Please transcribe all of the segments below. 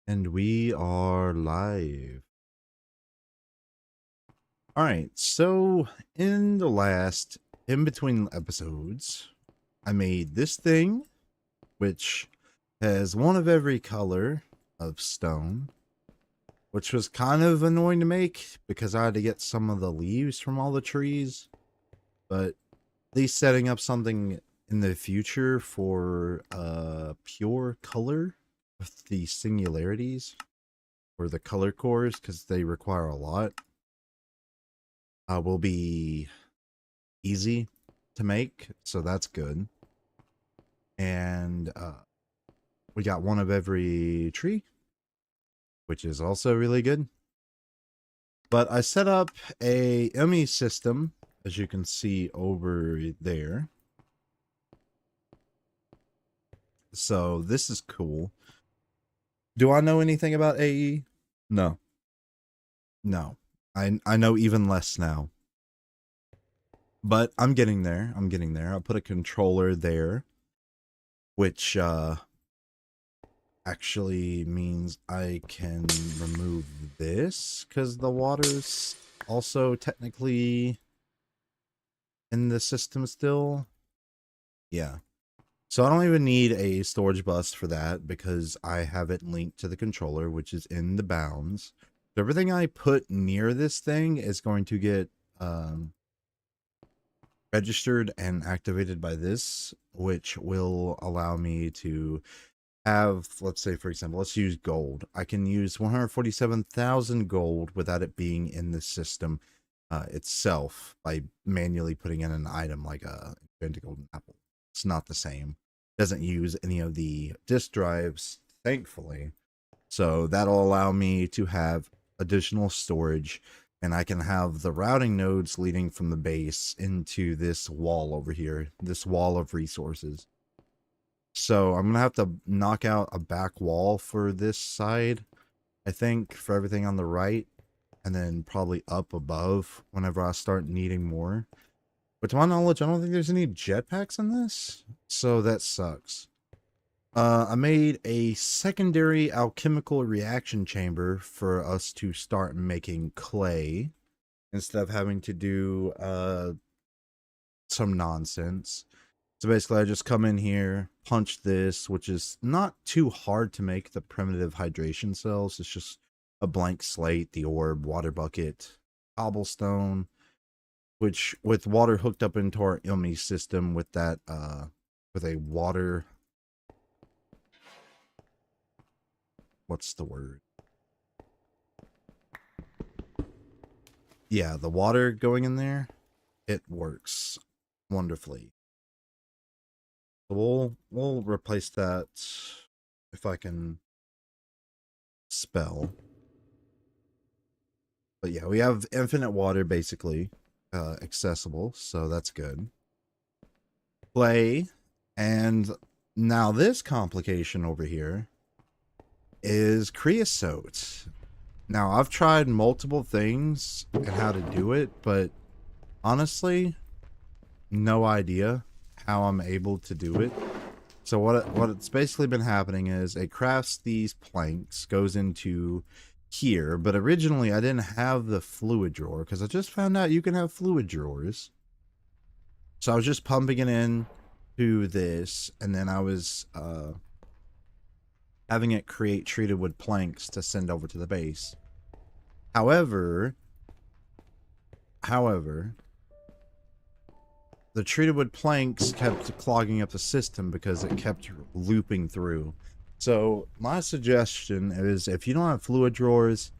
And we are live. All right, so in the last in between episodes, I made this thing, which has one of every color of stone, which was kind of annoying to make because I had to get some of the leaves from all the trees. But at least setting up something in the future for pure color with the singularities or the color cores, because they require a lot, will be easy to make, so that's good. And we got one of every tree, which is also really good. But I set up a ME system, as you can see over there. So this is cool. Do I know anything about AE? No. No. I know even less now. But I'm getting there. I'm getting there. I'll put a controller there, which actually means I can remove this because the water's also technically in the system still. Yeah. So I don't even need a storage bus for that because I have it linked to the controller, which is in the bounds. So everything I put near this thing is going to get registered and activated by this, which will allow me to have, let's say, for example, let's use gold. I can use 147,000 gold without it being in the system itself by manually putting in an item like a enchanted golden apple. It's not the same. It doesn't use any of the disk drives, thankfully. So that'll allow me to have additional storage, and I can have the routing nodes leading from the base into this wall over here, this wall of resources. So I'm going to have to knock out a back wall for this side, I think, for everything on the right, and then probably up above whenever I start needing more. But to my knowledge, I don't think there's any jetpacks in this, so that sucks. I made a secondary alchemical reaction chamber for us to start making clay instead of having to do some nonsense. So basically I just come in here, punch this, which is not too hard to make, the primitive hydration cells. It's just a blank slate, the orb, water bucket, cobblestone, which with water hooked up into our ME system with that, with a water, what's the word? Yeah, the water going in there, it works wonderfully. So we'll replace that if I can spell. But yeah, we have infinite water basically accessible, so that's good. Clay, and now this complication over here is creosote. Now I've tried multiple things and how to do it, but honestly, no idea how I'm able to do it. So what's basically been happening is it crafts these planks, goes into here, but originally I didn't have the fluid drawer because I just found out you can have fluid drawers. So I was just pumping it in to this, and then I was having it create treated wood planks to send over to the base. However, the treated wood planks kept clogging up the system because it kept looping through. So my suggestion is, if you don't have fluid drawers,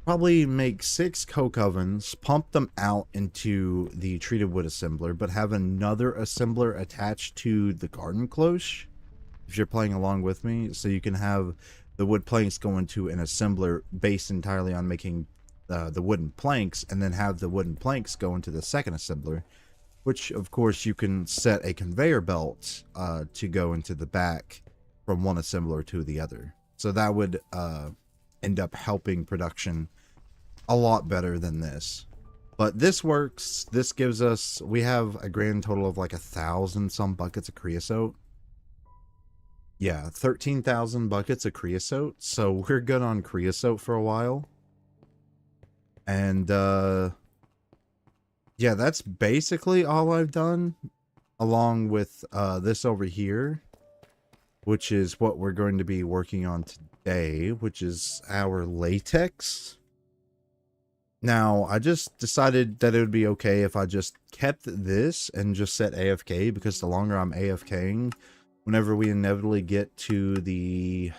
probably make 6 coke ovens, pump them out into the treated wood assembler, but have another assembler attached to the garden cloche, if you're playing along with me, so you can have the wood planks go into an assembler based entirely on making the wooden planks, and then have the wooden planks go into the second assembler, which of course you can set a conveyor belt to go into the back from one assembler to the other. So that would end up helping production a lot better than this. But this works. This gives us, we have a grand total of like 1,000 some buckets of creosote. Yeah, 13,000 buckets of creosote. So we're good on creosote for a while. And yeah, that's basically all I've done, along with this over here, which is what we're going to be working on today, which is our latex. Now, I just decided that it would be okay if I just kept this and just set AFK, because the longer I'm AFKing, whenever we inevitably get to the...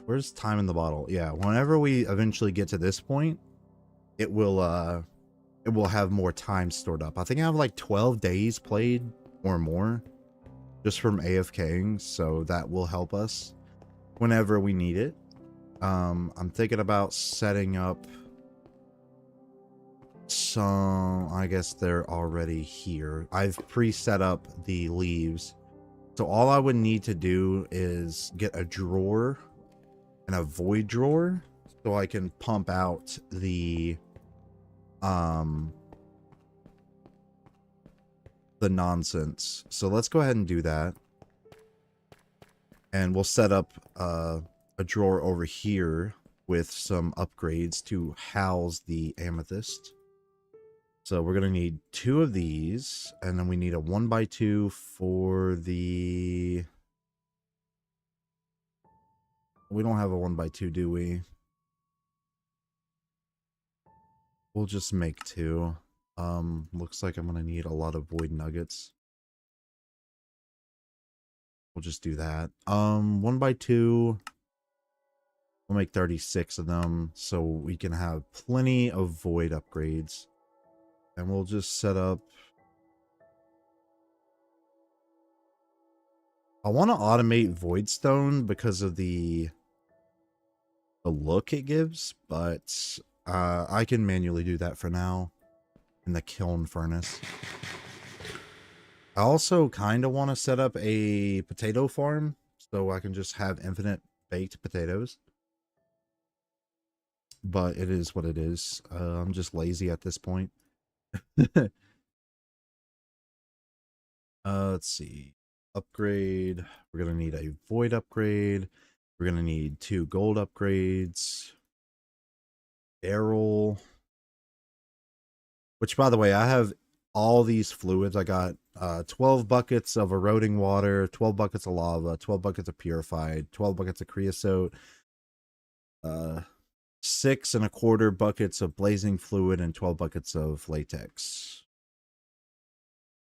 Where's time in the bottle? Yeah, whenever we eventually get to this point, it will have more time stored up. I think I have like 12 days played or more just from AFKing, so that will help us whenever we need it. I'm thinking about setting up some, I guess they're already here. I've pre-set up the leaves. So all I would need to do is get a drawer and a void drawer so I can pump out the nonsense. So let's go ahead and do that. And we'll set up a drawer over here with some upgrades to house the amethyst. So we're going to need 2 of these, and then we need a 1x2 for the... We don't have a 1x2, do we? We'll just make 2. Looks like I'm going to need a lot of void nuggets. We'll just do that. 1x2. We'll make 36 of them so we can have plenty of void upgrades. And we'll just set up... I want to automate voidstone because of the look it gives, but I can manually do that for now in the kiln furnace. I also kind of want to set up a potato farm so I can just have infinite baked potatoes. But it is what it is. I'm just lazy at this point. Let's see. Upgrade. We're going to need a void upgrade. We're going to need 2 gold upgrades. Barrel. Which, by the way, I have all these fluids. I got 12 buckets of eroding water, 12 buckets of lava, 12 buckets of purified, 12 buckets of creosote, 6 1/4 buckets of blazing fluid, and 12 buckets of latex.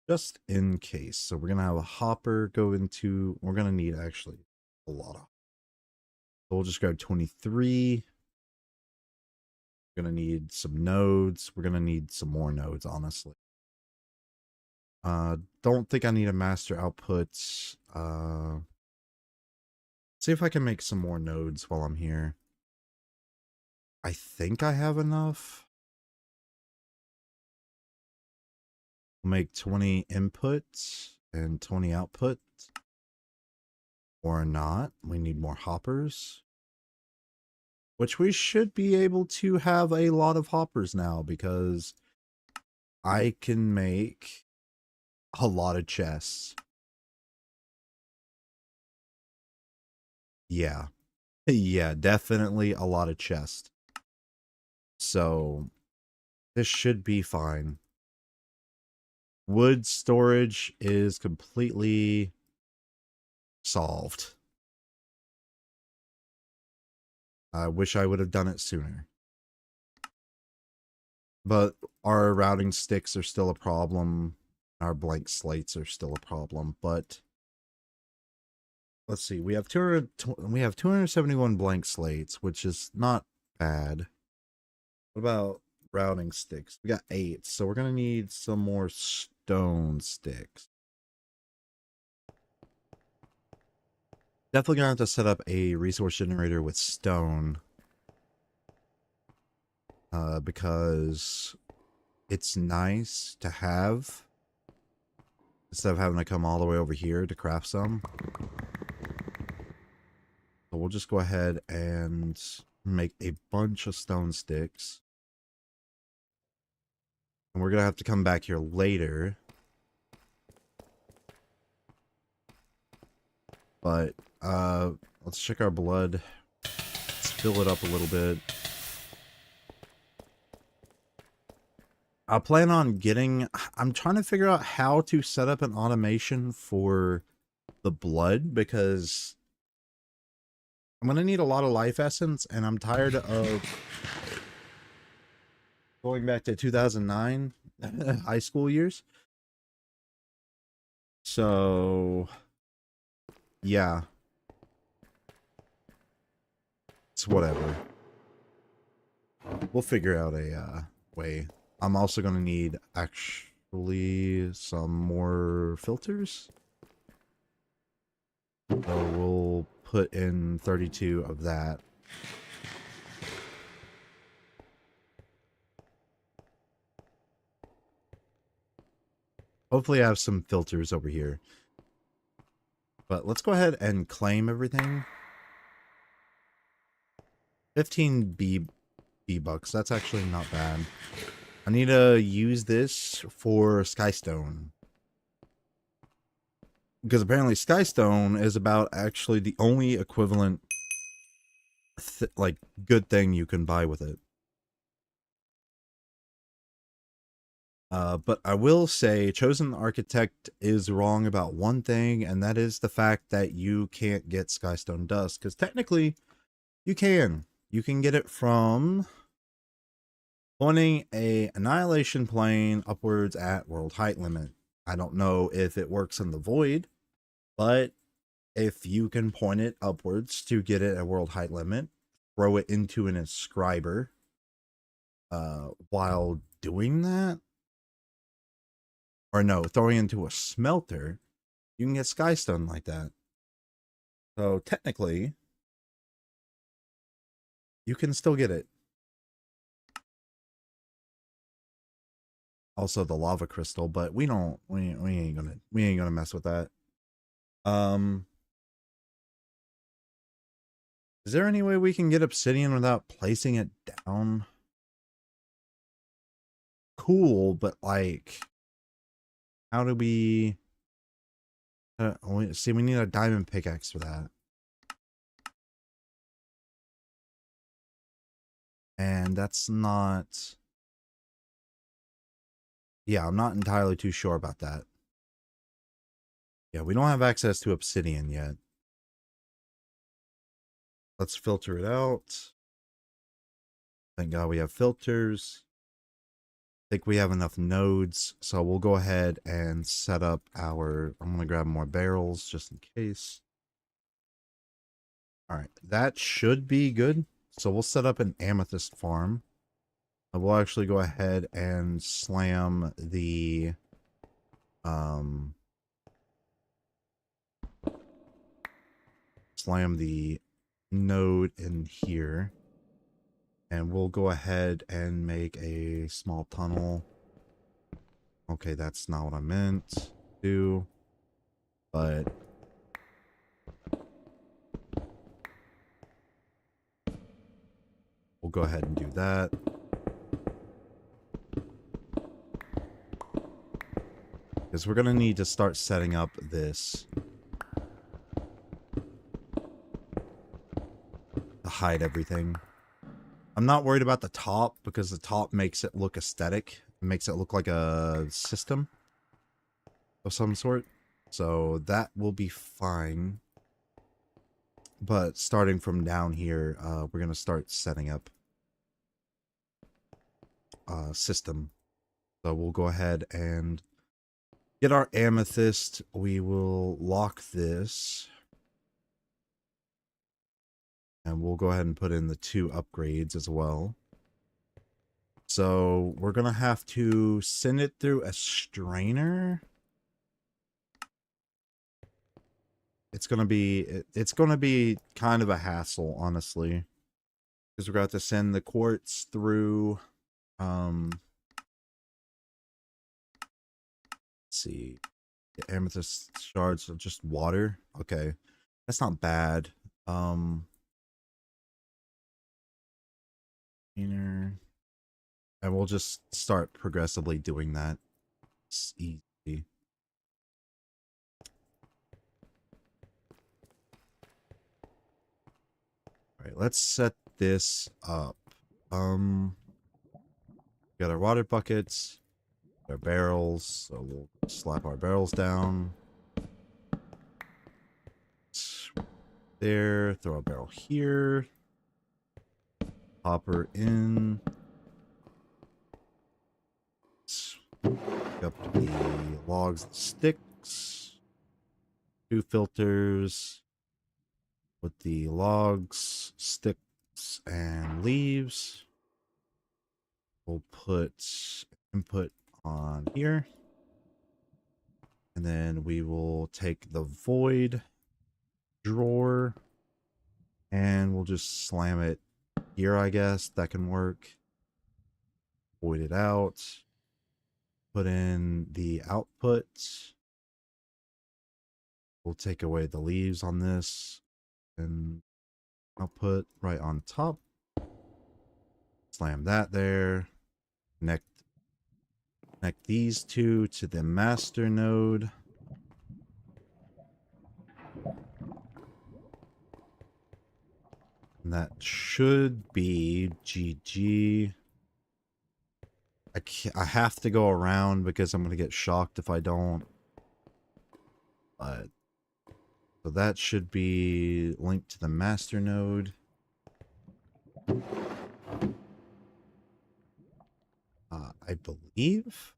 Just in case. So we're going to have a hopper go into... We're going to need actually a lot of... So we'll just grab 23. We're going to need some nodes. We're going to need some more nodes, honestly. Don't think I need a master output. See if I can make some more nodes while I'm here. I think I have enough. We'll make 20 input and 20 output. Or not. We need more hoppers. Which we should be able to have a lot of hoppers now because I can make a lot of chests. Yeah. Yeah, definitely a lot of chests. So this should be fine. Wood storage is completely solved. I wish I would have done it sooner. But our routing sticks are still a problem. Our blank slates are still a problem, but let's see. We have 271 blank slates, which is not bad. What about routing sticks? We got 8, so we're going to need some more stone sticks. Definitely going to have to set up a resource generator with stone. Because it's nice to have instead of having to come all the way over here to craft some. So we'll just go ahead and make a bunch of stone sticks. And we're going to have to come back here later But let's check our blood. Let's fill it up a little bit. I plan on getting, I'm trying to figure out how to set up an automation for the blood, because I'm going to need a lot of life essence, and I'm tired of going back to 2009 high school years. So yeah, it's whatever. We'll figure out a way. I'm also going to need actually some more filters. So we'll put in 32 of that. Hopefully I have some filters over here. But let's go ahead and claim everything. 15 B-bucks. That's actually not bad. I need to use this for Skystone. Because apparently Skystone is about actually the only equivalent like good thing you can buy with it. But I will say Chosen Architect is wrong about one thing, and that is the fact that you can't get Skystone Dust, because technically you can. You can get it from pointing a annihilation plane upwards at world height limit. I don't know if it works in the void, but if you can point it upwards to get it at world height limit, throw it into an inscriber while doing that, or no, throwing into a smelter, you can get Skystone like that. So technically, you can still get it. Also the lava crystal, but we ain't gonna mess with that. Is there any way we can get obsidian without placing it down? Cool, but like, how do we see, we need a diamond pickaxe for that. And that's not, yeah, I'm not entirely too sure about that. Yeah, we don't have access to obsidian yet. Let's filter it out. Thank God we have filters. I think we have enough nodes, so we'll go ahead and set up our, I'm going to grab more barrels just in case. All right, that should be good. So we'll set up an amethyst farm. We'll actually go ahead and slam the node in here, and we'll go ahead and make a small tunnel. Okay, that's not what I meant to do, but we'll go ahead and do that. Because we're gonna need to start setting up this to hide everything. I'm not worried about the top, because the top makes it look aesthetic. It makes it look like a system of some sort. So that will be fine. But starting from down here, we're going to start setting up a system. So we'll go ahead and get our amethyst. We will lock this. And we'll go ahead and put in the 2 upgrades as well. So we're going to have to send it through a strainer. It's going to be kind of a hassle, honestly. Because we're going to have to send the quartz through, let's see, the amethyst shards are just water. Okay. That's not bad. And we'll just start progressively doing that. It's easy. right, let's set this up. Got our water buckets, our barrels, so we'll slap our barrels down. There, throw a barrel here. Hopper in. Pick up the logs and sticks. 2 filters with the logs, sticks, and leaves. We'll put input on here. And then we will take the void drawer and we'll just slam it here, I guess. That can work. Void it out. Put in the output. We'll take away the leaves on this and output right on top. Slam that there. Connect these two to the master node. And that should be GG. I have to go around because I'm going to get shocked if I don't. But so that should be linked to the master node. I believe.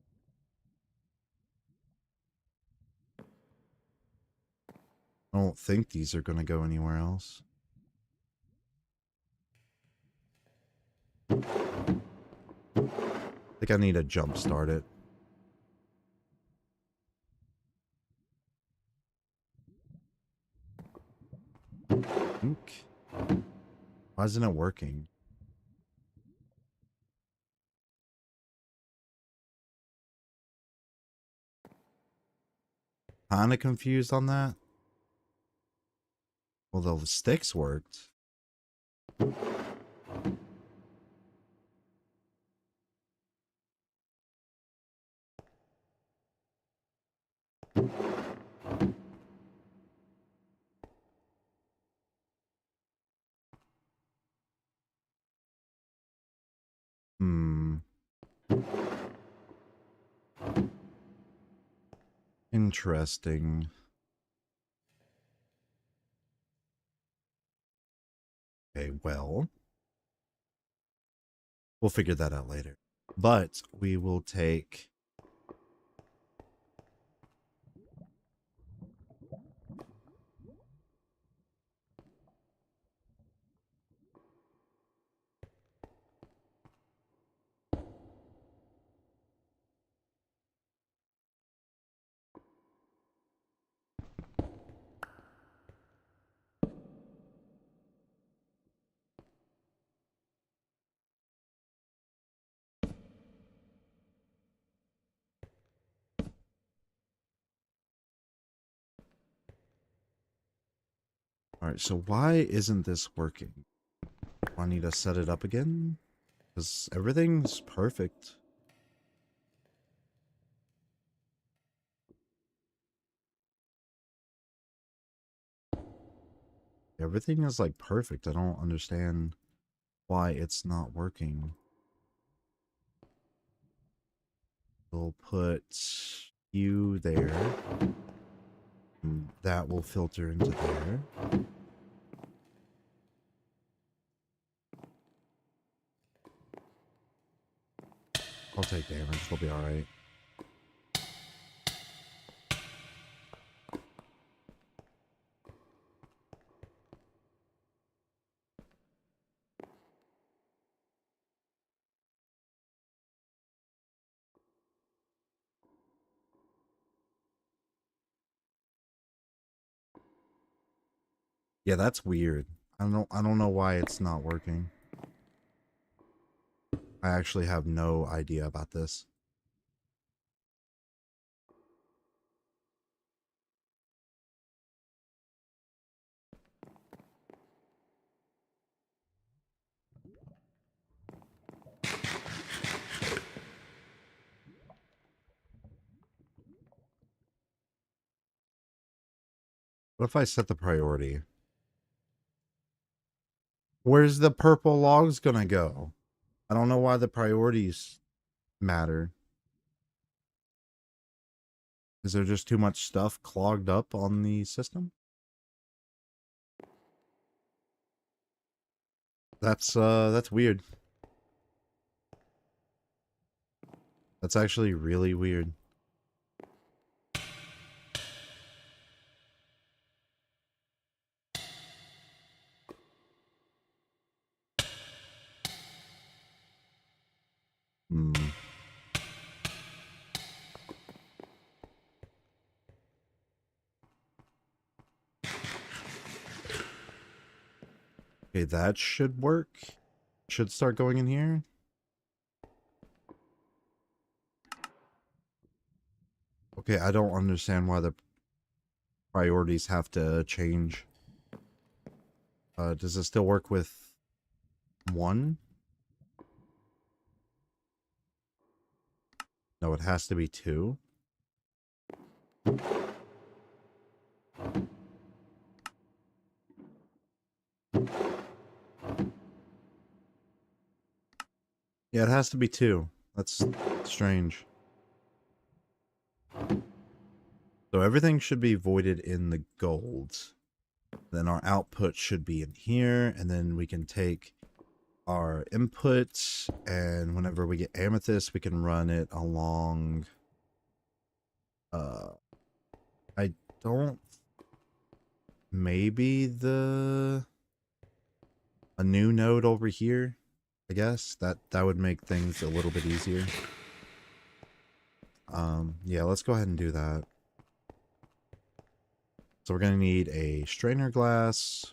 I don't think these are going to go anywhere else. I think I need to jump start it. Why isn't it working? Kind of confused on that. Well, the sticks worked. Interesting. Okay, well, we'll figure that out later. But we will take all right, so why isn't this working? Do I need to set it up again? Because everything's perfect. Everything is like perfect. I don't understand why it's not working. We'll put you there. And that will filter into there. I'll take damage. We'll be alright. Yeah, that's weird. I don't know why it's not working. I actually have no idea about this. What if I set the priority? Where's the purple logs gonna go? I don't know why the priorities matter. Is there just too much stuff clogged up on the system? That's weird. That's actually really weird. Hmm. Okay, that should work. Should start going in here. Okay, I don't understand why the priorities have to change. Does it still work with one? No, it has to be two. Yeah, it has to be two. That's strange. So everything should be voided in the gold. Then our output should be in here, and then we can take our input, and whenever we get amethyst, we can run it along. I don't. Maybe a new node over here. I guess that would make things a little bit easier. Yeah, let's go ahead and do that. So we're gonna need a strainer glass.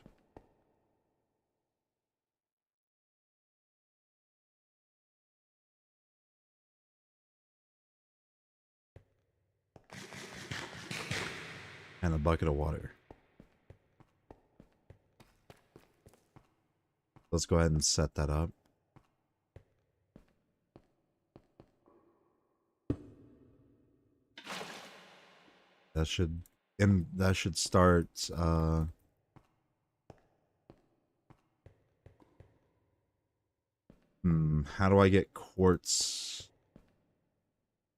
And a bucket of water. Let's go ahead and set that up. That should start how do I get quartz?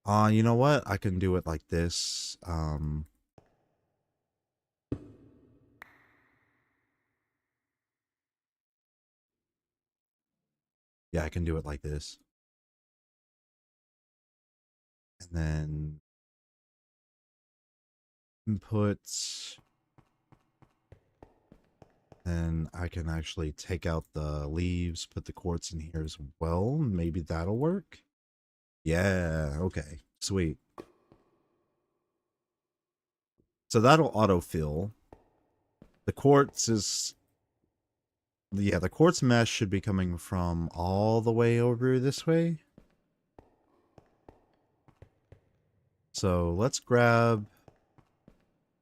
You know what? I can do it like this. Yeah, I can do it like this. And then inputs. And I can actually take out the leaves, put the quartz in here as well. Maybe that'll work. Yeah, okay. Sweet. So that'll autofill. The quartz is... Yeah, the quartz mesh should be coming from all the way over this way. So let's grab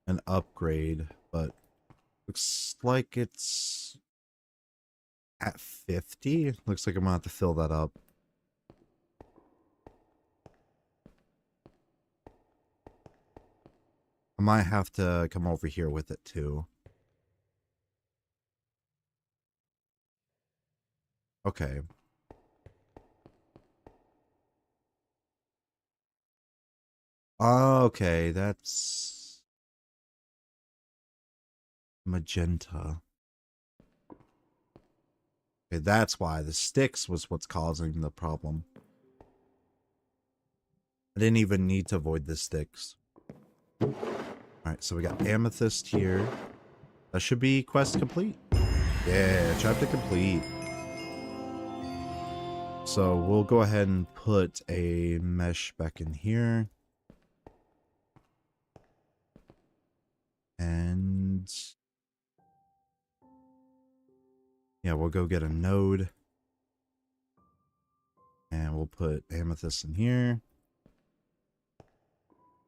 an upgrade, but looks like it's at 50. Looks like I'm gonna have to fill that up. I might have to come over here with it too. Okay. Okay, that's magenta. Okay, that's why the sticks was what's causing the problem. I didn't even need to avoid the sticks. Alright, so we got amethyst here. That should be quest complete. Yeah, chapter complete. So we'll go ahead and put a mesh back in here. And yeah, we'll go get a node. And we'll put amethyst in here.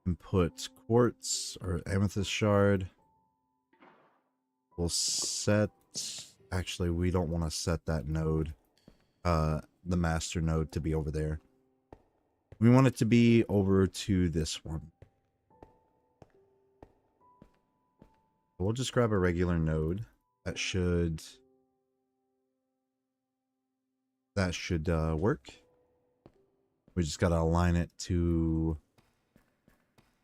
And put quartz or amethyst shard. We'll set... Actually, we don't want to set that node. The master node to be over there. We want it to be over to this one. We'll just grab a regular node. That should that should work. We just got to align it to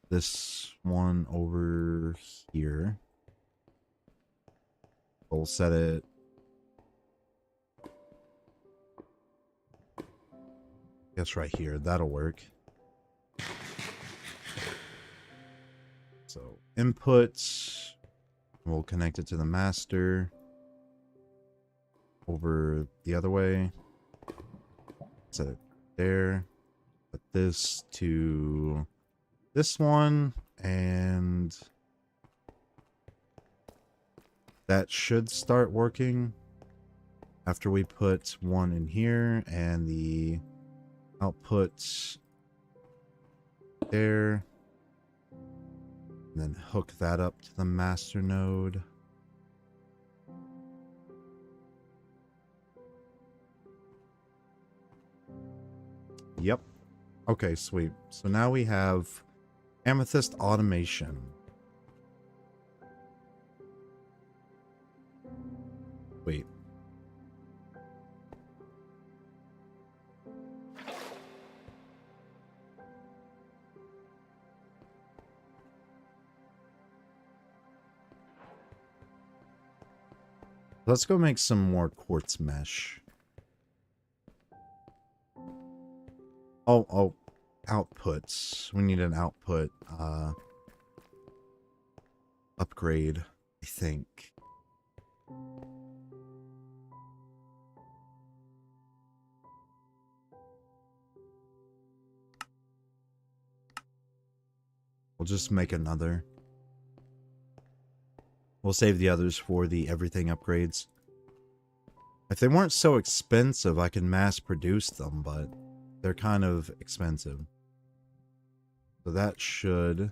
this one over here. We'll set it. Guess right here. That'll work. So inputs. We'll connect it to the master. Over the other way. Set it there. Put this to this one, and that should start working after we put one in here and the output there, and then hook that up to the master node. Yep. Okay, sweet. So now we have amethyst automation. Wait. Let's go make some more quartz mesh. Oh, outputs. We need an output upgrade, I think. We'll just make another. We'll save the others for the everything upgrades. If they weren't so expensive, I could mass produce them, but they're kind of expensive. So that should...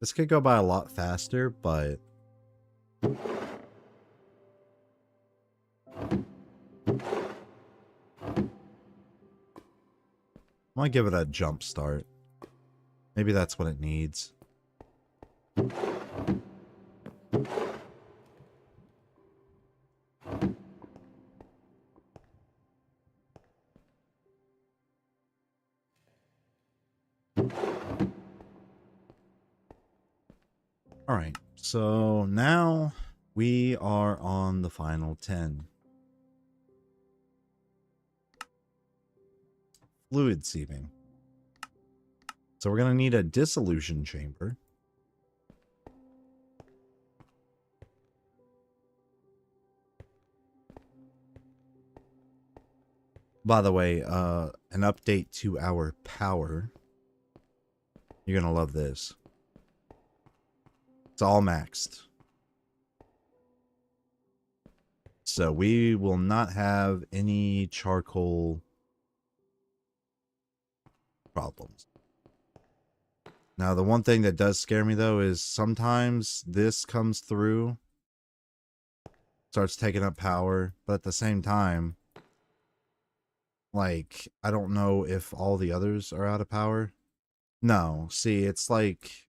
This could go by a lot faster, but... I might give it a jump start. Maybe that's what it needs. Alright, so now we are on the final 10. Fluid sieving. So we're going to need a dissolution chamber. By the way, an update to our power. You're going to love this. It's all maxed. So we will not have any charcoal problems. Now, the one thing that does scare me, though, is sometimes this comes through, starts taking up power, but at the same time, like, I don't know if all the others are out of power. No, see, it's like,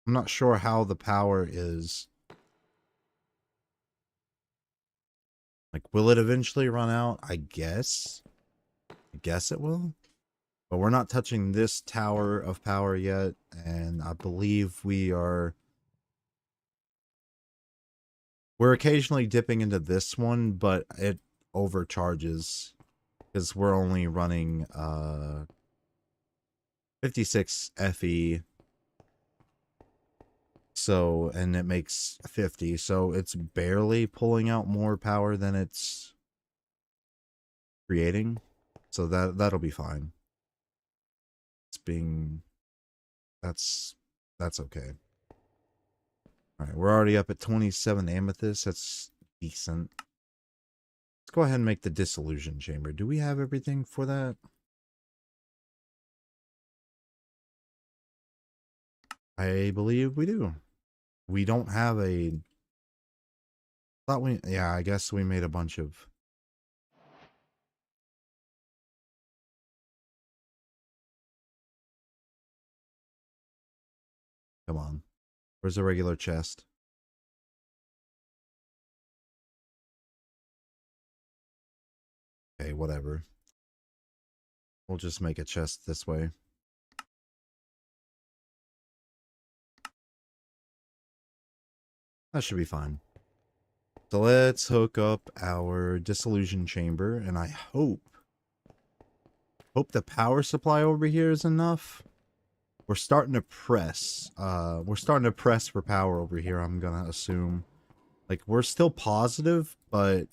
I'm not sure how the power is. Like, will it eventually run out? I guess. I guess it will. But we're not touching this tower of power yet, and I believe we're occasionally dipping into this one, but it overcharges because we're only running 56 FE. So, and it makes 50, so it's barely pulling out more power than it's creating. So that'll be fine. That's okay. All right, we're already up at 27 amethyst. That's decent. Let's go ahead and make the dissolution chamber. Do we have everything for that? I believe we do. We don't have a... Yeah, I guess we made a bunch of... Come on. Where's the regular chest? Okay, whatever. We'll just make a chest this way. That should be fine. So let's hook up our dissolution chamber, and I hope the power supply over here is enough. We're starting to press. We're starting to press for power over here, I'm gonna assume. Like, we're still positive, but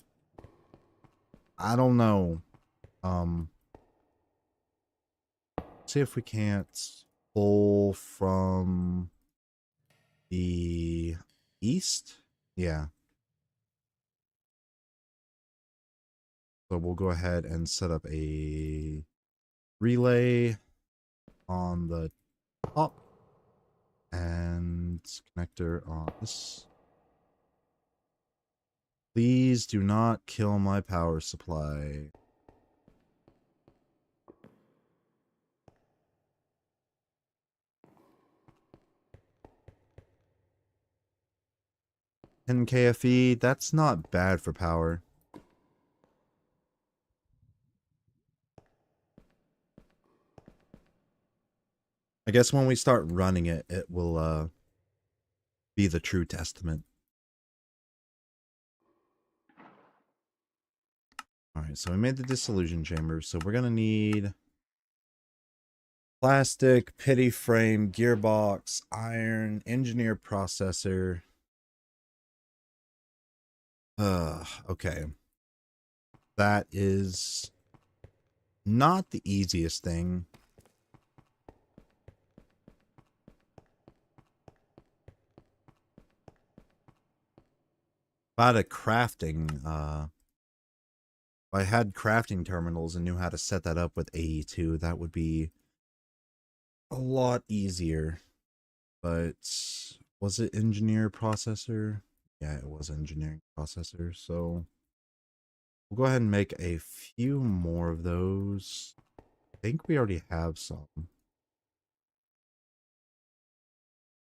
I don't know. See if we can't pull from the east. Yeah. So we'll go ahead and set up a relay on the top and connector on this. Please do not kill my power supply. $10 KFE, that's not bad for power. I guess when we start running it, it will be the true testament. Alright, so we made the dissolution chamber, so we're gonna need plastic, pity frame, gearbox, iron, engineer processor. Okay. That is not the easiest thing. If I had a crafting, if I had crafting terminals and knew how to set that up with AE2, that would be a lot easier. But was it engineer processor? Yeah, it was engineering processor. So we'll go ahead and make a few more of those. I think we already have some.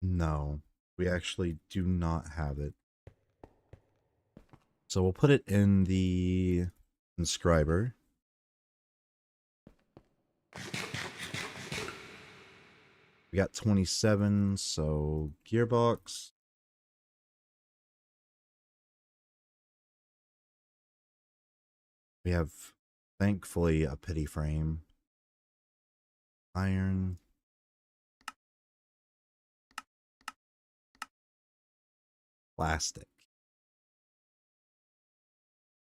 No, we actually do not have it. So we'll put it in the inscriber. We got 27, so gearbox. We have, thankfully, a pity frame. Iron. Plastic.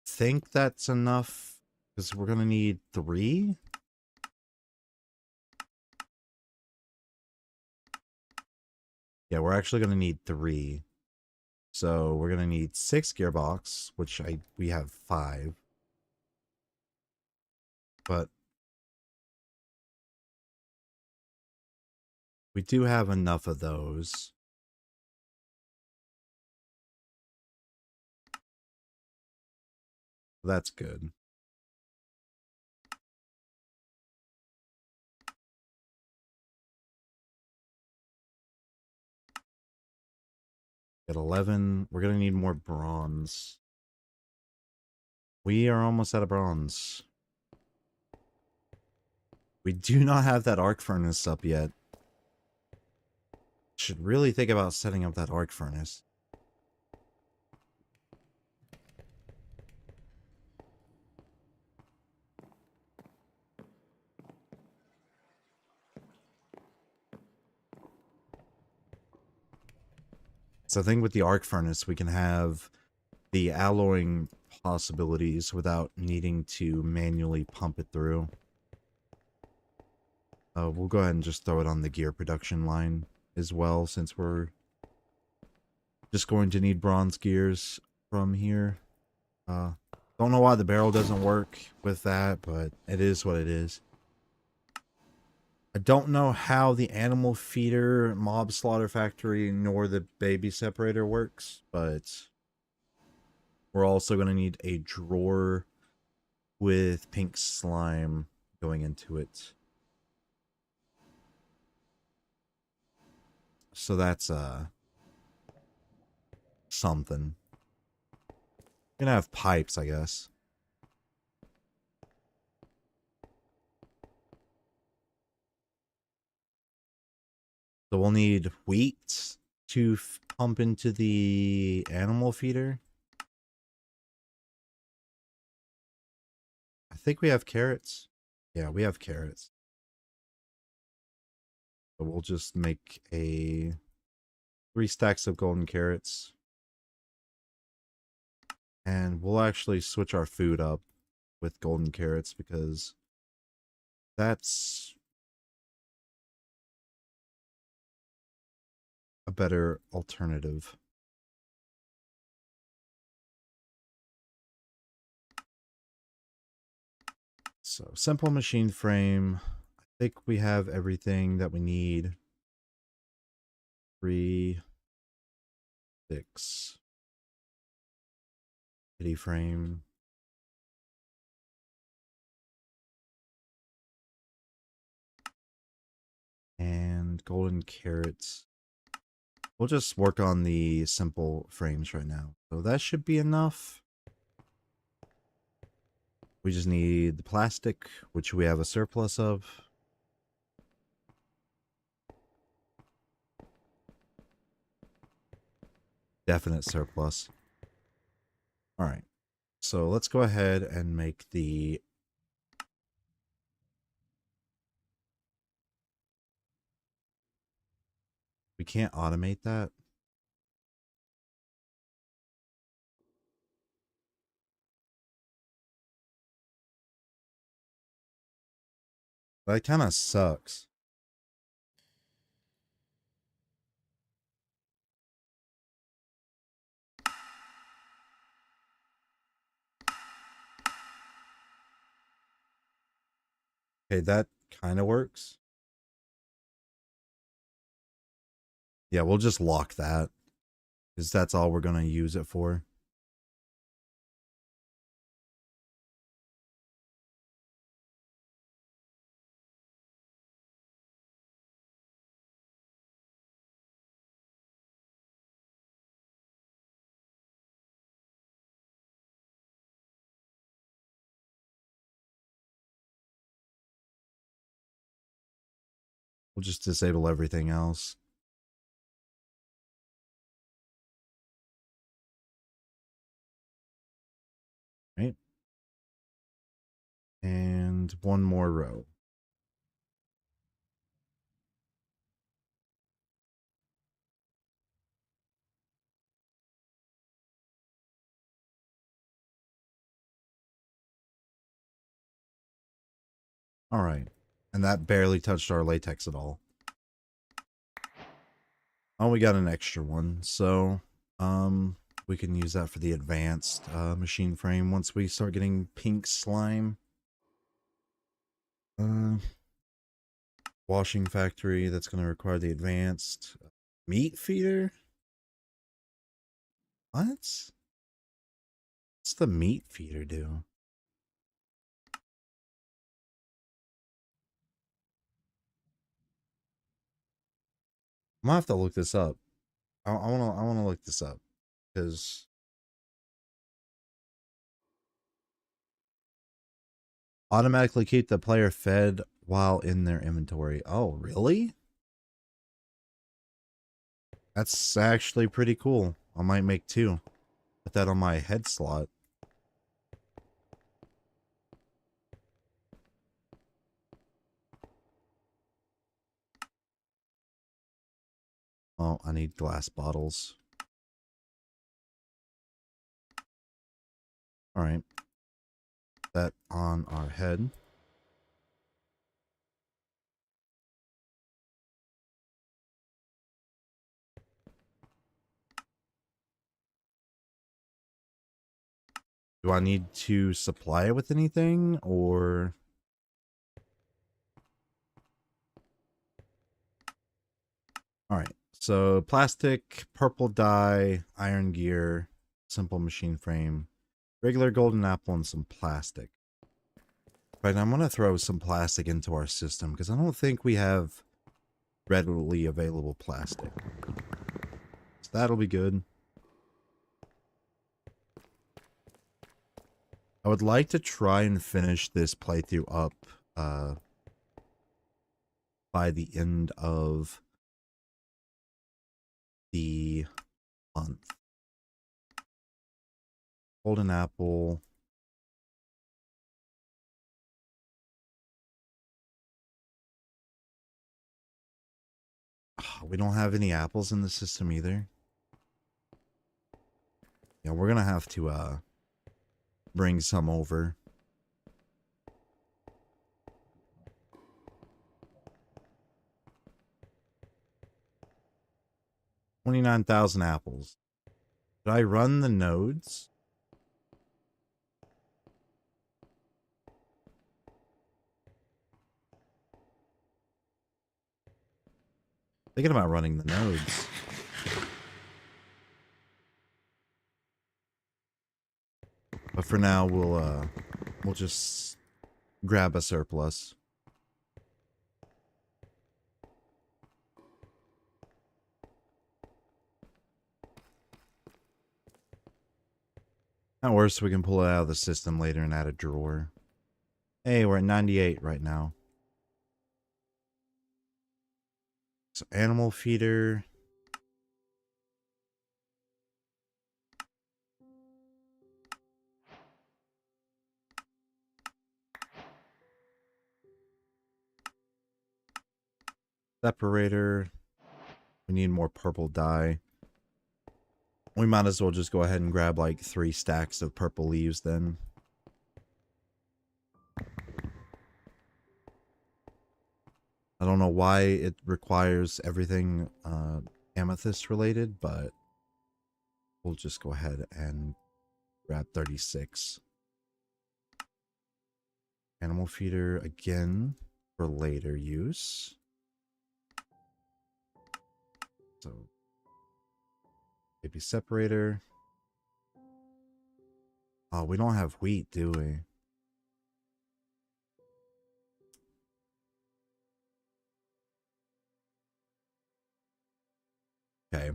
Think that's enough, because we're going to need 3. Yeah, we're actually going to need 3. So we're going to need 6 gearbox, which we have 5. But we do have enough of those. That's good. At 11, we're going to need more bronze. We are almost out of bronze. We do not have that arc furnace up yet. Should really think about setting up that arc furnace. So I think with the arc furnace, we can have the alloying possibilities without needing to manually pump it through. We'll go ahead and just throw it on the gear production line as well, since we're just going to need bronze gears from here. Don't know why the barrel doesn't work with that, but it is what it is. I don't know how the animal feeder, mob slaughter factory, nor the baby separator works, but we're also going to need a drawer with pink slime going into it. So that's something. Gonna have pipes, I guess. So we'll need wheat to pump into the animal feeder. I think we have carrots. Yeah, we have carrots. So we'll just make 3 stacks of golden carrots. And we'll actually switch our food up with golden carrots because that's a better alternative. So simple machine frame. I think we have everything that we need. 3, 6. Kitty frame. And golden carrots. We'll just work on the simple frames right now. So that should be enough. We just need the plastic, which we have a surplus of. Definite surplus. All right. So let's go ahead and make the... We can't automate that. That kind of sucks. Okay, that kind of works. Yeah, we'll just lock that because that's all we're going to use it for. We'll just disable everything else. Right? And one more row. All right. And that barely touched our latex at all. Oh, we got an extra one. So, we can use that for the advanced machine frame once we start getting pink slime. Washing factory, that's going to require the advanced meat feeder. What's the meat feeder do? I'm gonna have to look this up. I wanna look this up because automatically keep the player fed while in their inventory. Oh, really? That's actually pretty cool. I might make 2. Put that on my head slot. Oh, I need glass bottles. All right. That on our head. Do I need to supply it with anything or... All right. So plastic, purple dye, iron gear, simple machine frame, regular golden apple, and some plastic. Right, I'm going to throw some plastic into our system because I don't think we have readily available plastic. So that'll be good. I would like to try and finish this playthrough up by the end of the month. Golden apple. Oh, we don't have any apples in the system either. Yeah, we're gonna have to bring some over. $29,000 apples. Did I run the nodes? Thinking about running the nodes. But for now, we'll just grab a surplus. At worst, we can pull it out of the system later and add a drawer. Hey, we're at 98 right now. So animal feeder. Separator. We need more purple dye. We might as well just go ahead and grab like 3 stacks of purple leaves then. I don't know why it requires everything amethyst related, but we'll just go ahead and grab 36. Animal feeder again for later use. So, baby separator. Oh, we don't have wheat, do we? Okay.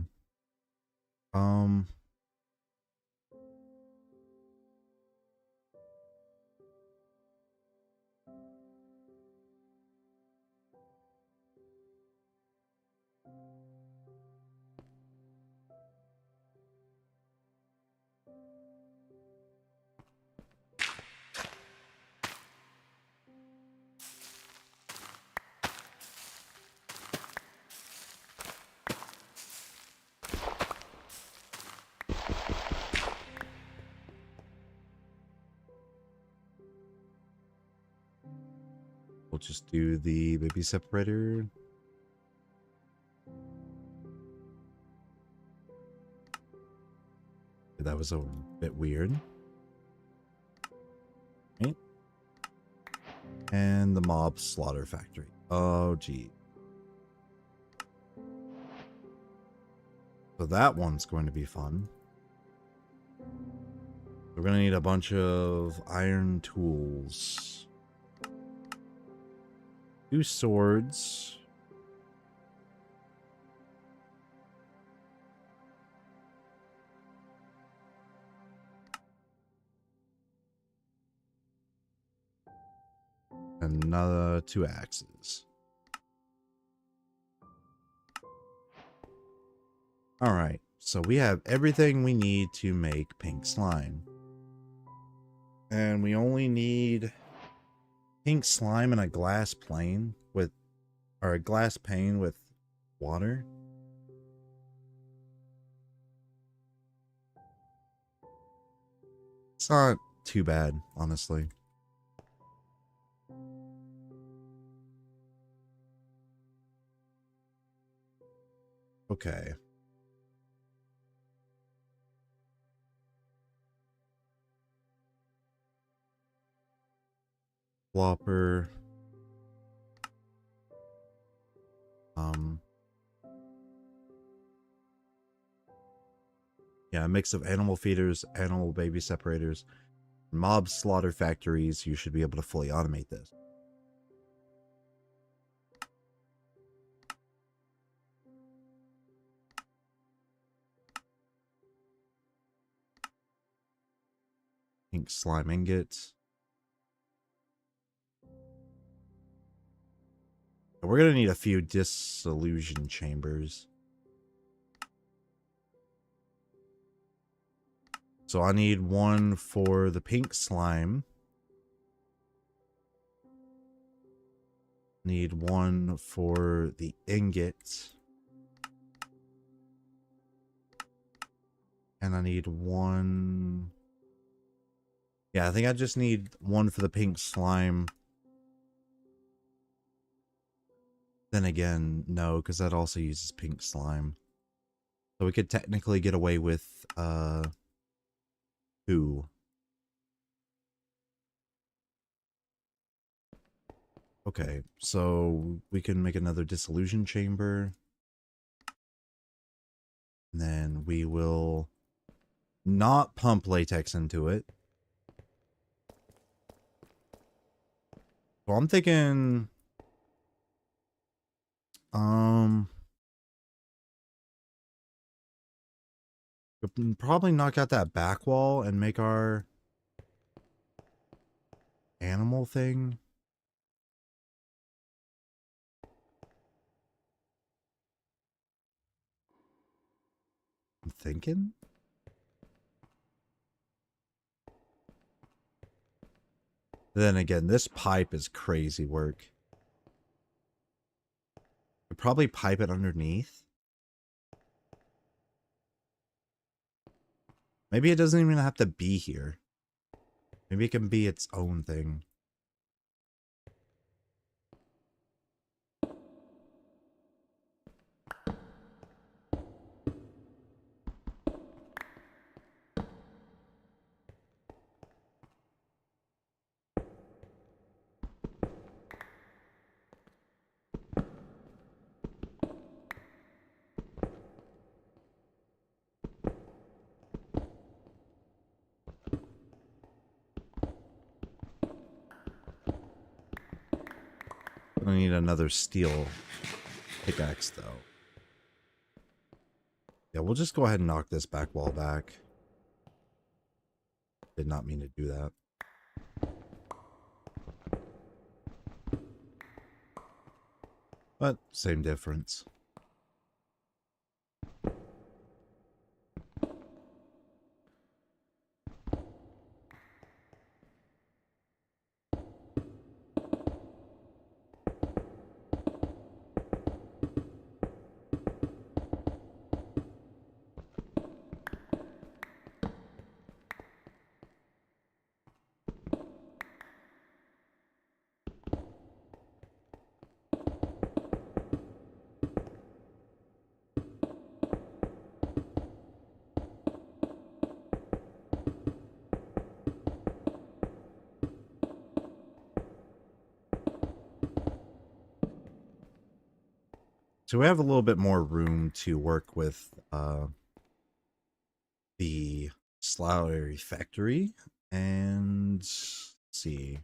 We'll just do the baby separator. That was a bit weird. Okay. And the mob slaughter factory. Oh, gee. So that one's going to be fun. We're going to need a bunch of iron tools. 2 swords. And another 2 axes. Alright, so we have everything we need to make pink slime. And we only need pink slime and a glass plane with, or a glass pane with water. It's not too bad, honestly. Okay. Flopper. Yeah, a mix of animal feeders, animal baby separators, mob slaughter factories. You should be able to fully automate this. pink slime ingot. We're going to need a few dissolution chambers. So I need one for the pink slime. Need one for the ingot. And I need one... Yeah, I think I just need one for the pink slime. Then again, no, because that also uses pink slime. So we could technically get away with, 2. Okay, so we can make another dissolution chamber. And then we will not pump latex into it. So I'm thinking... we'll probably knock out that back wall and make our animal thing. I'm thinking. Then again, this pipe is crazy work. Could probably pipe it underneath. Maybe it doesn't even have to be here. Maybe it can be its own thing. I need another steel pickaxe, though. Yeah, we'll just go ahead and knock this back wall back. Did not mean to do that. But same difference. So we have a little bit more room to work with the slurry factory. And let's see.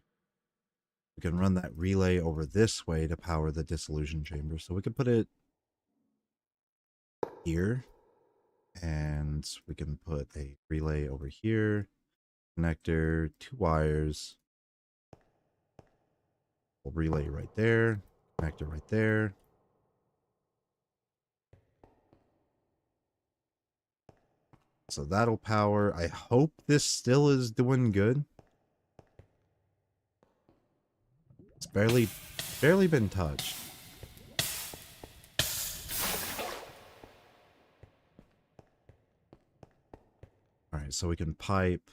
We can run that relay over this way to power the dissolution chamber. So we can put it here. And we can put a relay over here. Connector, 2 wires. We'll relay right there. Connector right there. So that'll power. I hope this still is doing good. It's barely been touched. All right, so we can pipe.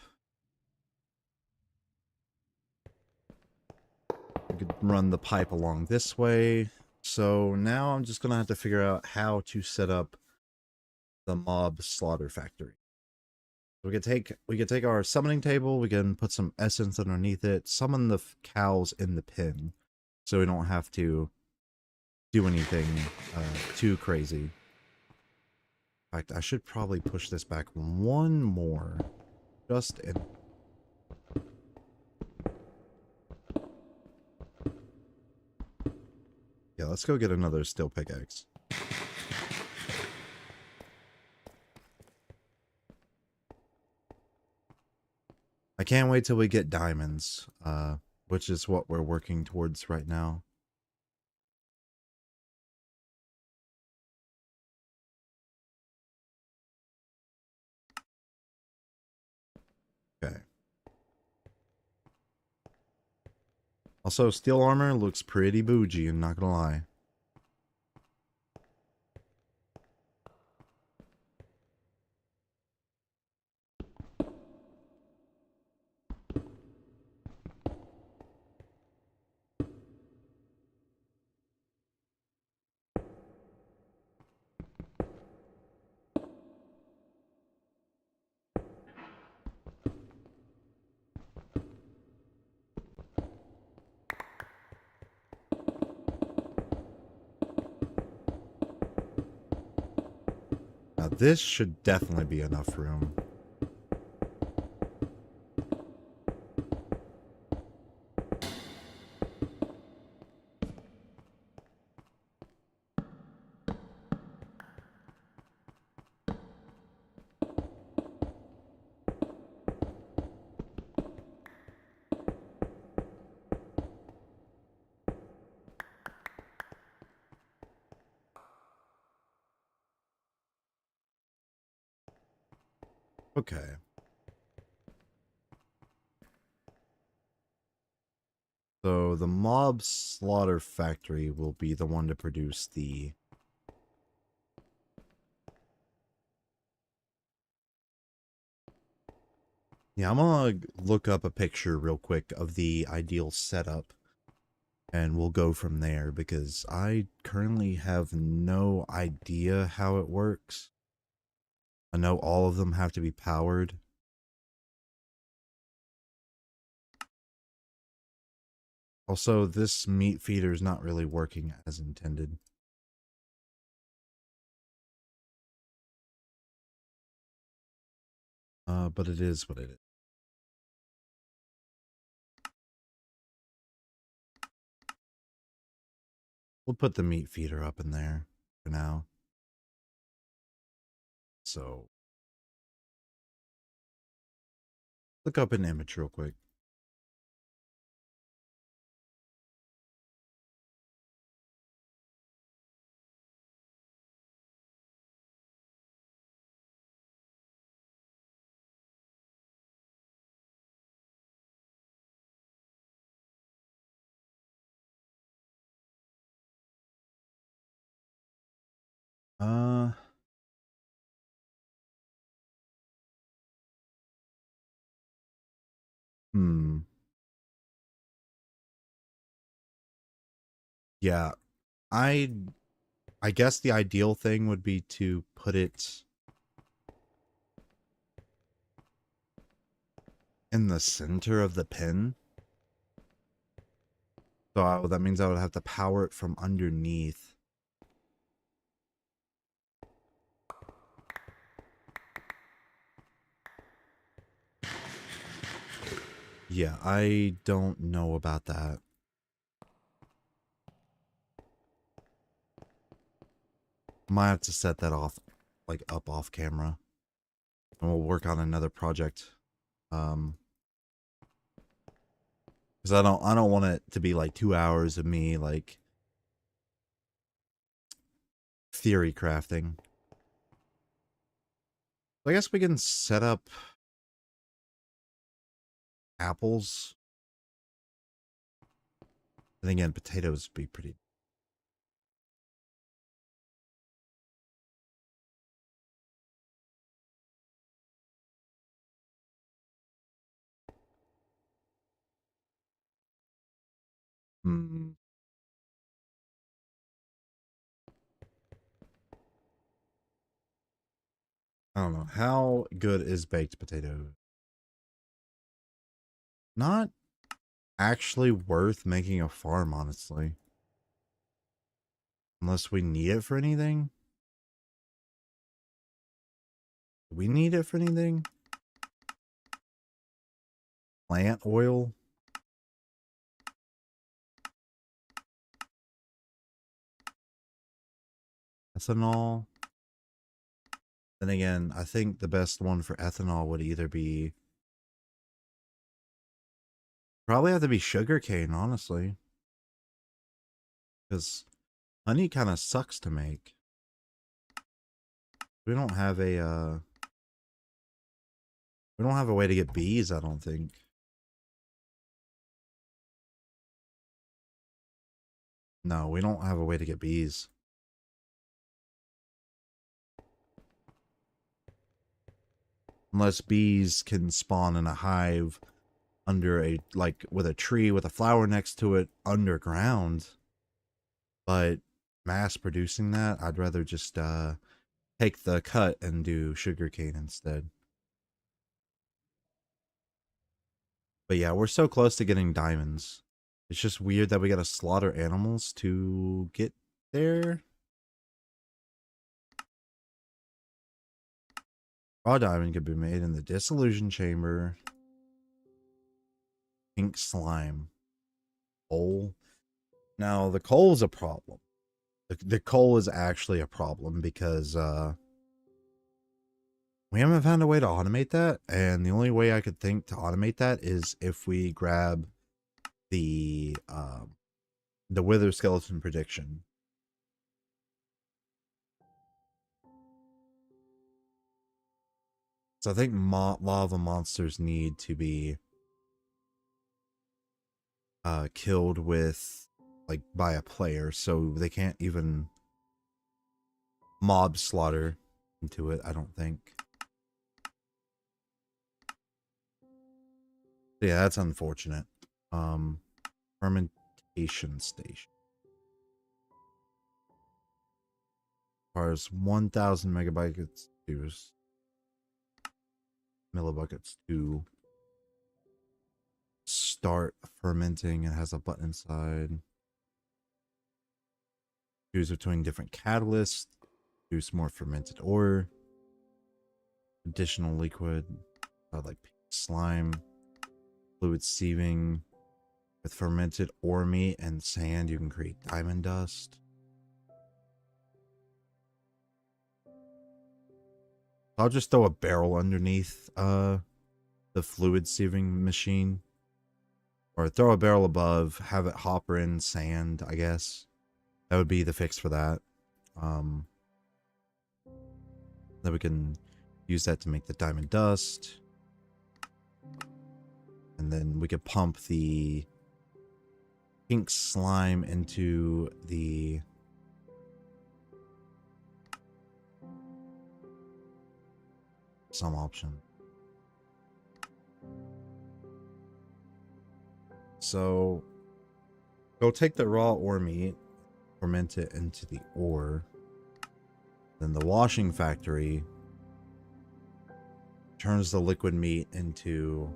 We could run the pipe along this way. So now I'm just gonna have to figure out how to set up the mob slaughter factory. We could take our summoning table, we can put some essence underneath it, summon the cows in the pen, so we don't have to do anything too crazy. In fact, I should probably push this back one more, just in. Yeah, let's go get another steel pickaxe. I can't wait till we get diamonds, which is what we're working towards right now. Okay. Also, steel armor looks pretty bougie, I'm not gonna lie. Now this should definitely be enough room. Okay. So the mob slaughter factory will be the one to produce the... Yeah, I'm gonna look up a picture real quick of the ideal setup, and we'll go from there, because I currently have no idea how it works. I know all of them have to be powered. Also, this meat feeder is not really working as intended. But it is what it is. We'll put the meat feeder up in there for now. So, look up an image real quick. Uh, hmm. Yeah, I I guess the ideal thing would be to put it in the center of the pin. So that means I would have to power it from underneath. Yeah, I don't know about that. Might have to set that off, like up off camera. And we'll work on another project. Because I don't want it to be like 2 hours of me like theory crafting. I guess we can set up apples. And again, potatoes would be pretty. Hmm. I don't know. How good is baked potato? Not actually worth making a farm, honestly. Unless we need it for anything. Do we need it for anything? Plant oil? Ethanol? Then again, I think the best one for ethanol would either be Probably have to be sugarcane, honestly. Because honey kind of sucks to make. We don't have a we don't have a way to get bees, I don't think. No, we don't have a way to get bees. Unless bees can spawn in a hive under a, like, with a tree with a flower next to it underground. But mass producing that, I'd rather just take the cut and do sugarcane instead. But yeah, we're so close to getting diamonds. It's just weird that we gotta slaughter animals to get there. Raw diamond could be made in the dissolution chamber. Pink slime. Coal. Now, the coal is a problem. The coal is actually a problem because we haven't found a way to automate that, and the only way I could think to automate that is if we grab the wither skeleton prediction. So I think lava monsters need to be killed with, like, by a player, so they can't even mob slaughter into it, I don't think. Yeah, that's unfortunate. Fermentation station. Requires 1,000 megabuckets to millibuckets to start fermenting. It has a button inside. Choose between different catalysts. Produce more fermented ore. Additional liquid, like slime. Fluid sieving. With fermented ore meat and sand, you can create diamond dust. I'll just throw a barrel underneath the fluid sieving machine. Or throw a barrel above, have it hopper in sand, I guess. That would be the fix for that. Then we can use that to make the diamond dust. And then we could pump the pink slime into the some option. So go take the raw ore meat, ferment it into the ore. Then the washing factory turns the liquid meat into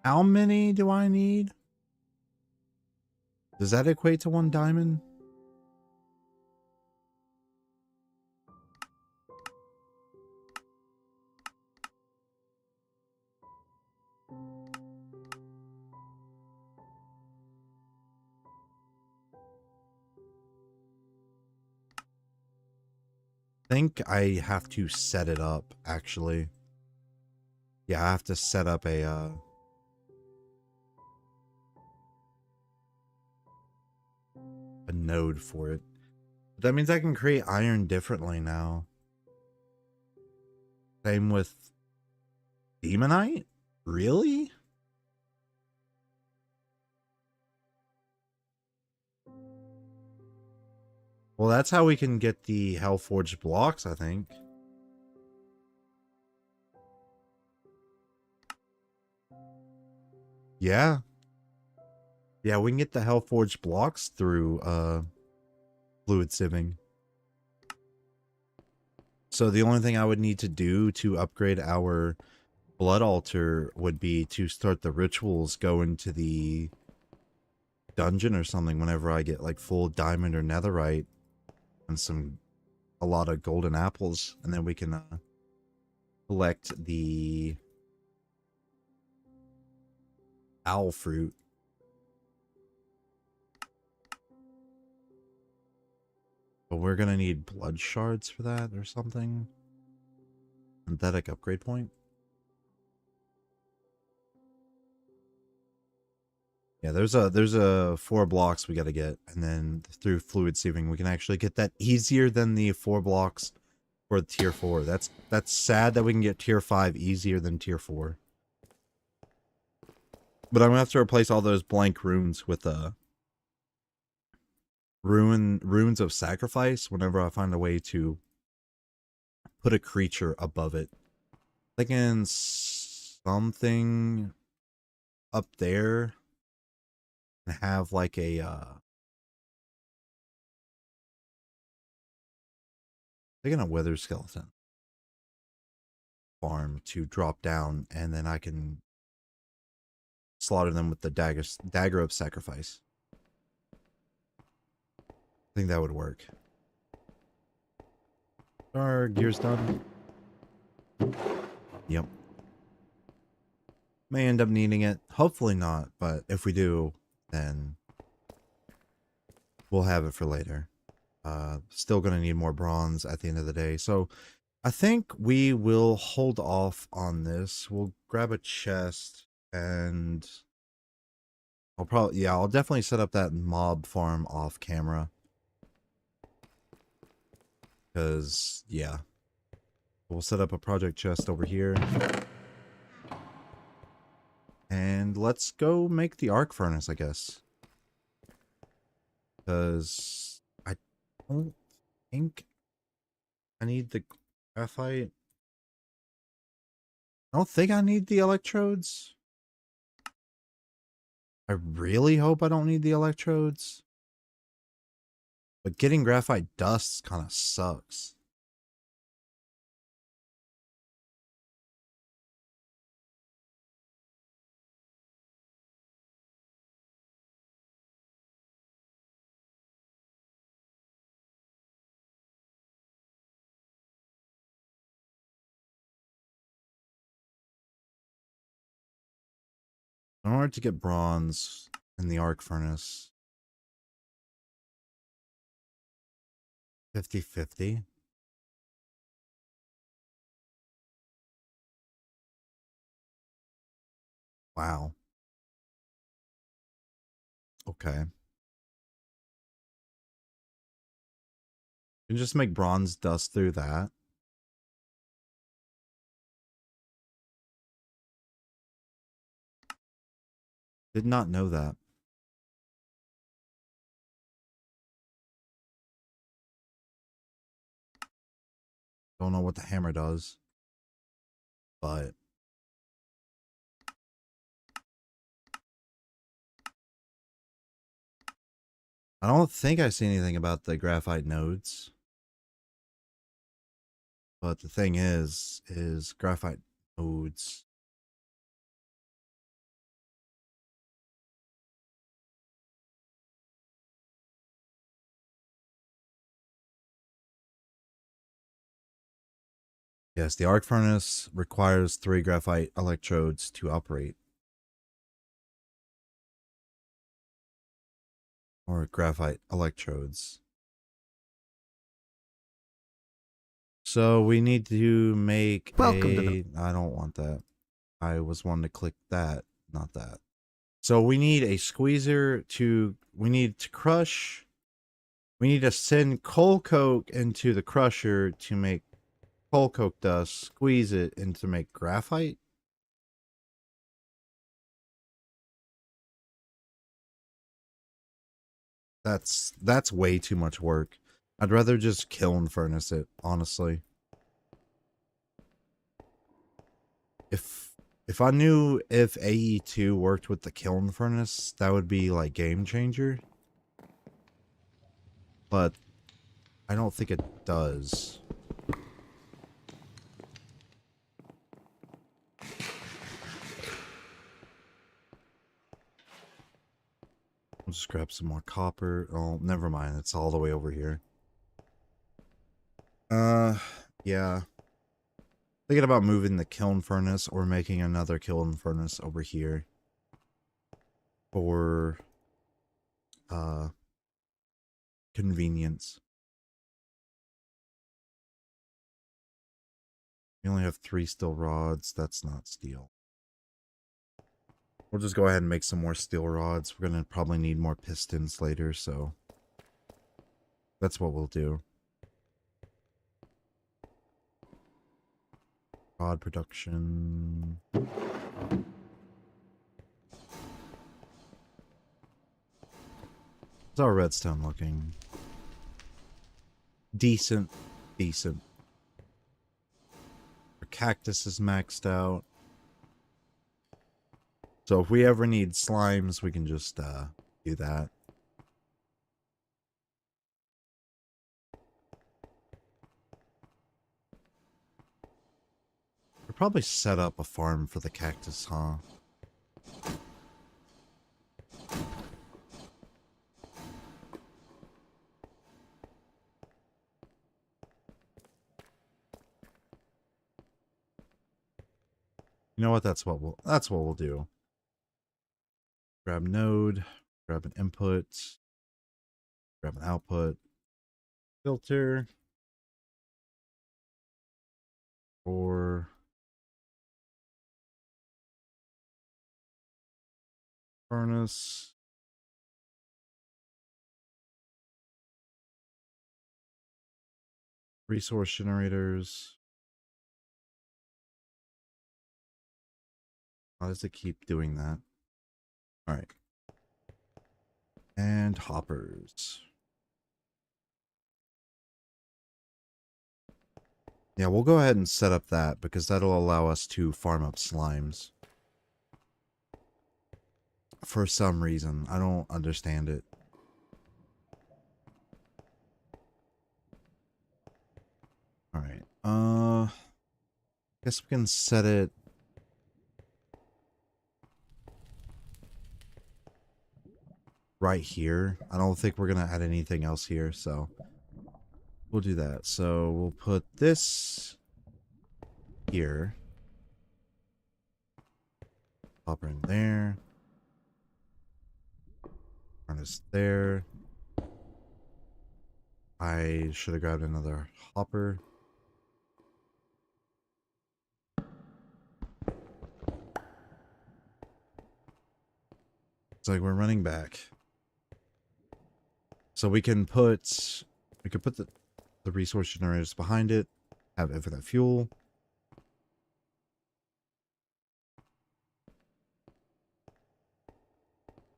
how many do I need? Does that equate to 1 diamond? I think I have to set it up, actually. Yeah, I have to set up a node for it. But that means I can create iron differently now. Same with demonite? Really? Well, that's how we can get the Hellforged blocks, I think. Yeah. Yeah, we can get the Hellforged blocks through fluid sieving. So the only thing I would need to do to upgrade our blood altar would be to start the rituals, go into the dungeon or something whenever I get like full diamond or netherite and a lot of golden apples, and then we can collect the owl fruit. But we're gonna need blood shards for that or something. Synthetic upgrade point. Yeah, there's a 4 blocks we gotta get, and then through fluid sieving we can actually get that easier than the 4 blocks for tier 4. That's sad that we can get tier 5 easier than tier 4. But I'm gonna have to replace all those blank runes with runes of sacrifice whenever I find a way to put a creature above it. Thinking something up there and have like a thinking a wither skeleton farm to drop down, and then I can slaughter them with the dagger of sacrifice. I think that would work. Our gear's done. Yep. May end up needing it. Hopefully not, but if we do, then we'll have it for later. Still gonna need more bronze at the end of the day. So I think we will hold off on this. We'll grab a chest and I'll definitely set up that mob farm off camera. Because, yeah. We'll set up a project chest over here. And let's go make the arc furnace, I guess. Because I don't think I need the graphite. I don't think I need the electrodes. I really hope I don't need the electrodes. But getting graphite dust kind of sucks. In order to get bronze in the arc furnace, 50-50. Wow. Okay. You can just make bronze dust through that. Did not know that. Don't know what the hammer does. But I don't think I see anything about the graphite nodes. But the thing is graphite nodes. Yes, the arc furnace requires 3 graphite electrodes to operate. Or graphite electrodes. So we need to make I don't want that. I was wanting to click that, not that. So we need a squeezer we need to send coal coke into the crusher to make coal coke dust, squeeze it, and to make graphite. That's way too much work. I'd rather just kiln furnace it, honestly. If I knew if AE2 worked with the kiln furnace, that would be like game changer. But I don't think it does. I'll just grab some more copper. Oh, never mind. It's all the way over here. Yeah. Thinking about moving the kiln furnace or making another kiln furnace over here. For, convenience. We only have 3 steel rods. That's not steel. We'll just go ahead and make some more steel rods. We're going to probably need more pistons later, so that's what we'll do. Rod production. How's our redstone looking? Decent. Decent. Our cactus is maxed out. So if we ever need slimes, we can just do that. We'll probably set up a farm for the cactus, huh? You know what? That's what we'll do. Grab node, grab an input, grab an output, filter, or furnace. Resource generators. Why does it keep doing that? All right. And hoppers. Yeah, we'll go ahead and set up that because that'll allow us to farm up slimes. For some reason. I don't understand it. Alright. Guess we can set it right here. I don't think we're gonna add anything else here, so we'll do that. So we'll put this here. Hopper in there. Furnace there. I should have grabbed another hopper. It's like we're running back. So we could put the resource generators behind it, have infinite fuel.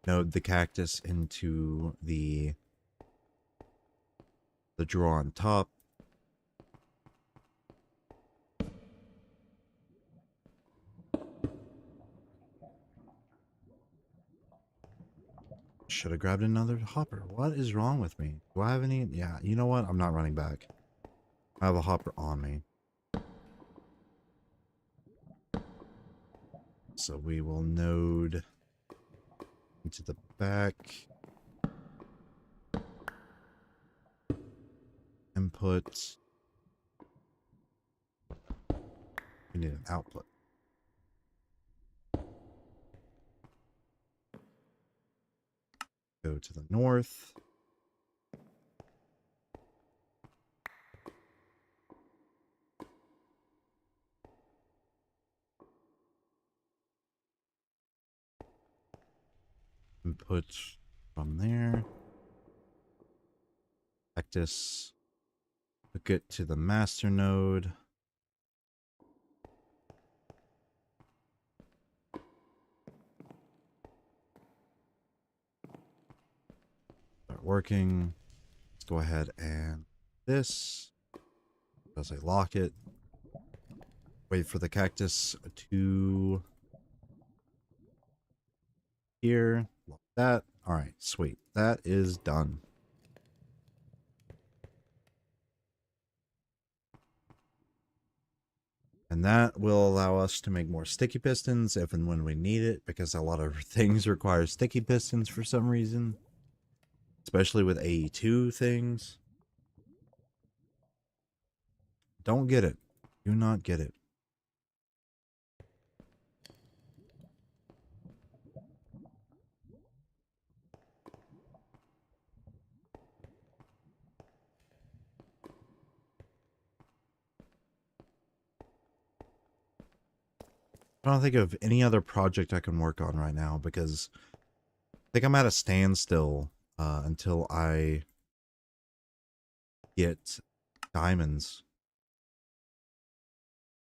Node the cactus into the drawer on top. Should have grabbed another hopper. What is wrong with me? Do I have any? Yeah, you know what? I'm not running back. I have a hopper on me. So we will node into the back. Input. We need an output. Go to the north. Input from there. Cactus. Hook it to the master node. Start working. Let's go ahead and this. As I lock it. Wait for the cactus to here. Lock that. Alright, sweet. That is done. And that will allow us to make more sticky pistons if and when we need it, because a lot of things require sticky pistons for some reason. Especially with AE2 things. Don't get it. Do not get it. I don't think of any other project I can work on right now because I think I'm at a standstill until I get diamonds.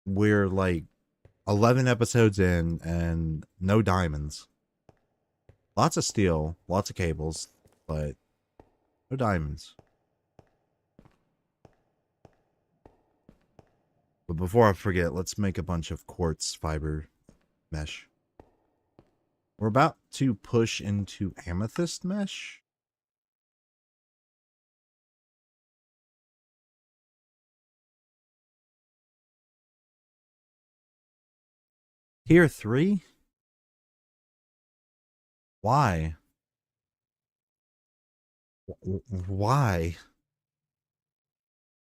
We're like 11 episodes in and no diamonds. Lots of steel, lots of cables, but no diamonds. But before I forget, let's make a bunch of quartz fiber mesh. We're about to push into amethyst mesh. Tier 3? Why? Why?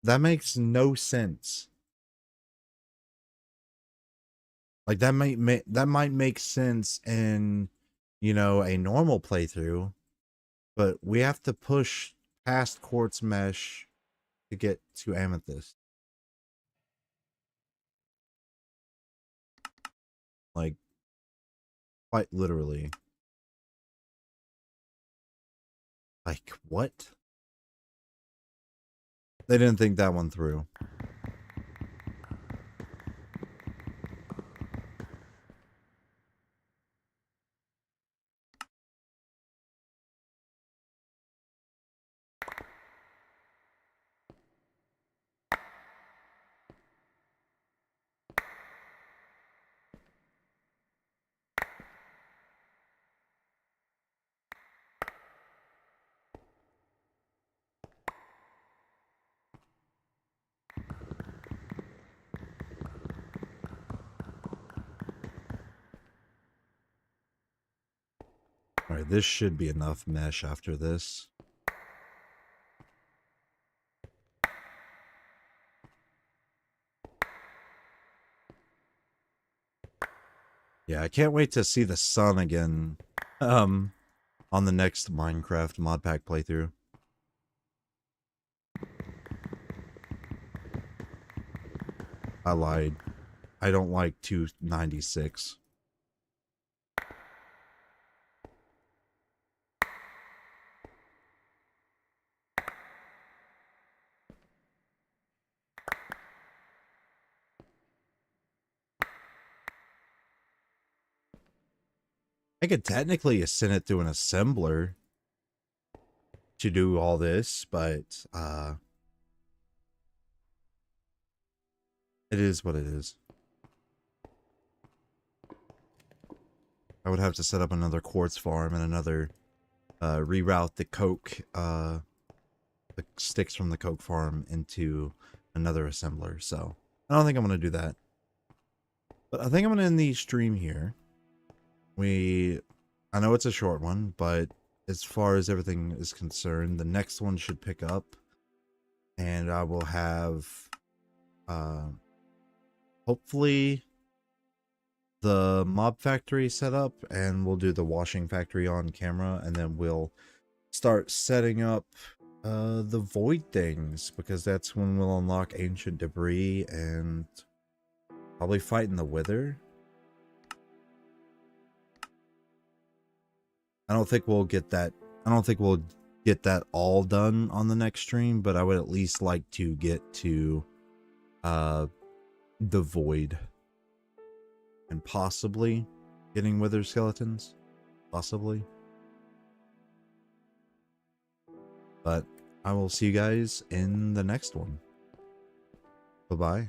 That makes no sense. Like that might make sense in, you know, a normal playthrough, but we have to push past quartz mesh to get to amethyst. Like quite literally. Like what? They didn't think that one through. Alright, this should be enough mesh after this. Yeah, I can't wait to see the sun again. On the next Minecraft Modpack playthrough. I lied. I don't like 296. I could technically send it through an assembler to do all this, but it is what it is. I would have to set up another quartz farm and another reroute the coke the sticks from the coke farm into another assembler. So I don't think I'm gonna do that. But I think I'm gonna end the stream here. I know it's a short one, but as far as everything is concerned, the next one should pick up, and I will have hopefully the mob factory set up, and we'll do the washing factory on camera, and then we'll start setting up the void things, because that's when we'll unlock ancient debris and probably fighting the wither. I don't think we'll get that all done on the next stream, but I would at least like to get to the void and possibly getting wither skeletons, possibly. But I will see you guys in the next one. Bye-bye.